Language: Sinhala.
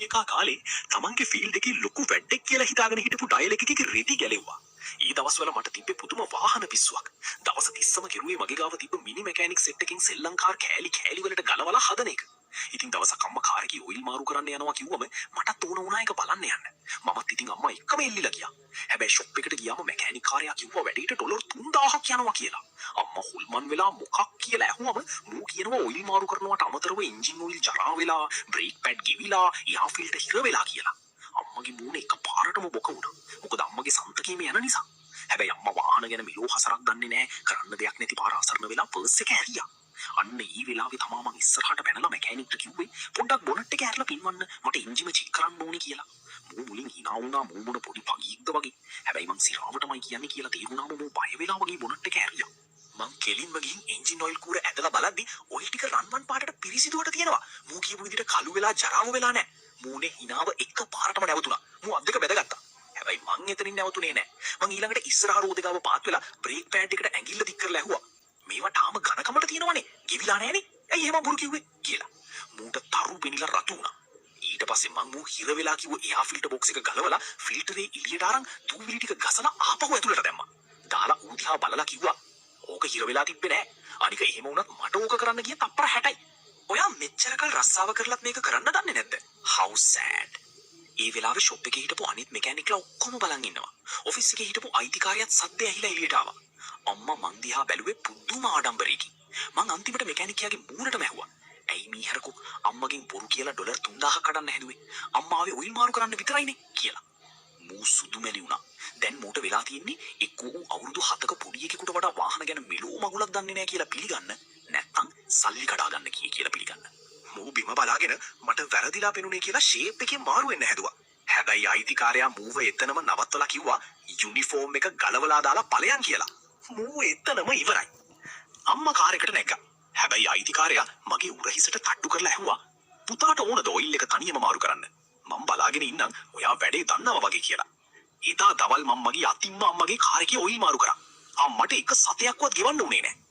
එකා කාලේ තමන්ගේ ෆීල්ඩ් එකේ ලොකු වැඩක් කියලා හිතාගෙන හිටපු ඩයල් එකකේ රෙදි ගැලෙව්වා. ඊ දවස්වල මට තිබ්බේ පුදුම වාහන පිස්සුවක්. දවස් 30ම කිරුවේ මගේ ගාව තිබ්බ මිනි මෙකැනික් සෙට් එකකින් සෙල්ලම් කාර් කෑලි වලට ගලවලා හදන එක. ඉතින් දවසක් අම්මා කාර් එකේ ඔයිල් මාරු කරන්න යනවා කිව්වම මටත් ඕන වුණා ඒක බලන්න යන්න. මමත් ඉතින් අම්මා එක්කම එල්ලිලා ගියා. හැබැයි ෂොප් එකට ගියාම මෙකැනික් කාර්යයා කිව්වා වැඩේට ඩොලර් 3000ක් යනවා කියලා. අම්මා හුල්මන් වෙලා මොකක් කියලා ඇහුවම මූ කියනවා ඔයිල් මාරු කරනවට අමතරව එන්ජින් ඔයිල් ජරා වෙලා බ්‍රේක් පැඩ් ගෙවිලා එයා ෆිල්ටර් හිර වෙලා කියලා. අම්මගේ මූණ එකපාරටම බොක වුණා. මොකද අම්මගේ සන්තකීම යන නිසා. හැබැයි අම්මා වාහන ගැන මිලෝ හසරක් දන්නේ නැහැ. කරන්න දෙයක් නැති පාර අසරණ වෙලා පර්ස් එක ඇරියා. අන්න ඊ වෙලාවේ තමා මං ඉස්සරහට පැනලා මෙකැනික්ට කිව්වේ පොඩ්ඩක් බොනට් එක ඇරලා පින්වන්න මට එන්ජිම චෙක් කරන්න ඕනේ කියලා. මූ මුලින් hina වුණා මූ මොන පොඩි පගීක්ද වගේ. හැබැයි මං සිරාවටමයි කියන්නේ කියලා තේරුණාම මූ බය වෙලා වගේ බොනට් එක ඇරියා. මං කෙලින්ම ගිහින් එන්ජින් ඔයිල් කූර ඇදලා බලද්දි ඔයිල් ටික රන්වන් පාටට පිරිසිදුවට තියෙනවා. මූ කියපු විදිහට කළු වෙලා ජරාව වෙලා නැහැ. මූනේ hinaව එක පාරටම නැවතුණා. මූ අත් දෙක බැදගත්තා. හැබැයි මං එතනින් නැවතුනේ නැහැ. මං ඊළඟට ඉස්සරහ රෝදේ ගාව පාත් වෙලා බ්‍රේක් පෑඩ් එකට ඇඟිල්ල දික් කරලා ඇහුවා. මේවා තාම ඝනකමට තියෙනවනේ. ගෙවිලා නැහනේ. ඇයි එහෙම බොරු කිව්වේ කියලා. මූට තරු පෙනිලා රතු වුණා. ඊට පස්සේ මං මූ හිර වෙලා කිව්ව එයා ෆිල්ටර් බොක්ස් එක ගලවලා ෆිල්ටරේ එළියට අරන් දූවිලි ටික ගසලා ආපහු ඇතුළට දැම්මා. දාලා ඌ දිහා බලලා කිව්වා ඕක හිර වෙලා තිබ්බේ නැහැ. අනික එහෙම වුණත් මට ඕක කරන්න ගිය තප්පර 60යි. ඔයා මෙච්චර කල් රස්සාව කරලත් මේක කරන්න දන්නේ නැද්ද? How sad. ඒ වෙලාවේ ෂොප් එකේ හිටපු අනිත් මෙකැනික්ලා ඔක්කොම බලන් ඉන්නවා. ඔෆිස් එකේ හිටපු අයිතිකාරියත් සද්දේ ඇහිලා එළියට ආවා. අම්මා මං දිහා බැලුවේ පුදුම ආඩම්බරයකින්. මං අන්තිමට මෙකැනිකයාගේ මූණටම ඇහුවා. ඇයි මීහරකෝ අම්මගෙන් බොරු කියලා ඩොලර් 3000ක් කඩන්න හැදුවේ? අම්මා ආවේ ඔයිල් මාරු කරන්න විතරයිනේ කියලා. මූ සුදු මැලි වුණා. දැන් මූට වෙලා තියෙන්නේ එක්කෝ අවුරුදු 7ක පොඩි එකෙකුට වඩා වාහන ගැන මෙලෝ මගුලක් දන්නේ නැහැ කියලා පිළිගන්න. නැත්තම් සල්ලි කඩා ගන්න කියලා පිළිගන්න. මූ බිම බලාගෙන මට වැරදිලා පෙනුනේ කියලා ෂේප් එකේ මාරු වෙන්න හැදුවා. හැබැයි අයිතිකාරයා මූව එතනම නවත්තලා කිව්වා යුනිෆෝම් එක ගලවලා දාලා ඵලයන් කියලා. මූ එතනම ඉවරයි. අම්මා කාර් එකට නැග්ගා. හැබැයි අයිතිකාරයා මගේ උරහිසට තට්ටු කරලා ඇහුවා පුතාට ඕනද ඔයිල් එක තනියම මාරු කරන්න? මම බලාගෙන ඉන්නම් ඔයා වැඩේ දන්නවා වගේ කියලා. එදා දවල් මම මගේ අතින්ම අම්මගේ කාර් එකේ ඔයිල් මාරු කරා. අම්මට එක සතයක්වත් ගෙවන්න උනේ නැහැ.